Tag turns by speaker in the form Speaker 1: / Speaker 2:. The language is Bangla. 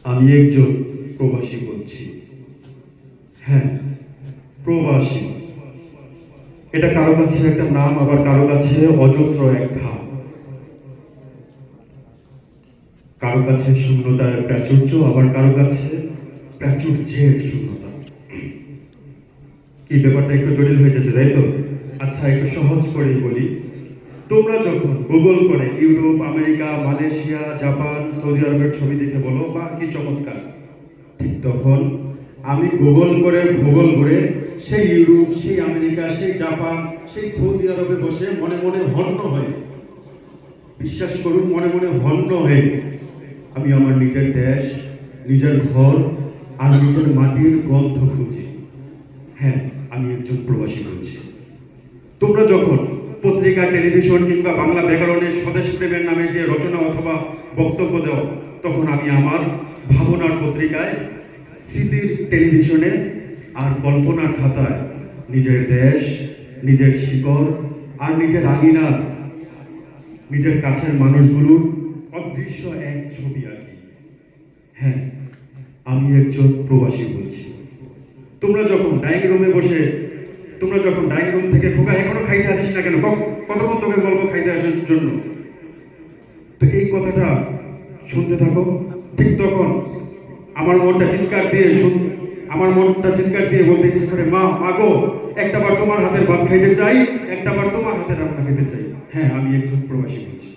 Speaker 1: আমি একজন প্রবাসী বলছি। হ্যাঁ, প্রবাসী। এটা কারো কাছে একটা নাম, আবার কারো কাছে অজস্র এক খাম, কারো কাছে শূন্যতার প্রাচুর্য, আবার কারো কাছে প্রাচুর্যের শূন্যতা। কি ব্যাপারটা একটু জটিল হয়ে যেতে, তাই তো? আচ্ছা, একটু সহজ করেই বলি। তোমরা যখন গুগল করে Europe, America, Malaysia, Japan, Saudi আরবের ছবি দেখে বলো বা কি চমৎকার, ঠিক তখন আমি গুগল করে ভূগোল করে সেই ইউরোপ, সেই আমেরিকা, সেই জাপান, সেই সৌদি আরবে বসে মনে মনে হন্য হয়ে, বিশ্বাস করুন, মনে মনে হন্য হয়ে আমি আমার নিজের দেশ, নিজের ঘর আর নিজের মাটির গন্ধ খুঁজি। হ্যাঁ, আমি একজন প্রবাসী বলছি। তোমরা যখন পত্রিকা, টেলিভিশন কিংবা বাংলা ব্যাকরণের স্বদেশ প্রেমের নামে যে রচনা অথবা বক্তব্য দাও, তখন আমি আমার ভাবনার পত্রিকায়, স্মৃতির টেলিভিশনে আর কল্পনার খাতায় নিজের দেশ, নিজের শিকড় আর নিজের আঙিনার, নিজের কাছের মানুষগুলোর অদৃশ্য এক ছবি আঁকি। হ্যাঁ, আমি একজন প্রবাসী বলছি। তোমরা যখন ডাইনিং রুমে বসে, তোমরা যখন ডাইনিং রুম থেকে খোকা এখনো খাইতে আসিস না কেন, কতক্ষণ তোকে বলবো খাইতে আসার জন্য, তো এই কথাটা শুনতে থাকো। ঠিক তখন আমার মনটা চিৎকার দিয়ে বলতে ইচ্ছে করে, মা, মাগো, একটা বার তোমার হাতের ভাত খাইতে চাই, একটা বার তোমার হাতের রান্না খেতে চাই। হ্যাঁ, আমি একজন প্রবাসী বলছি।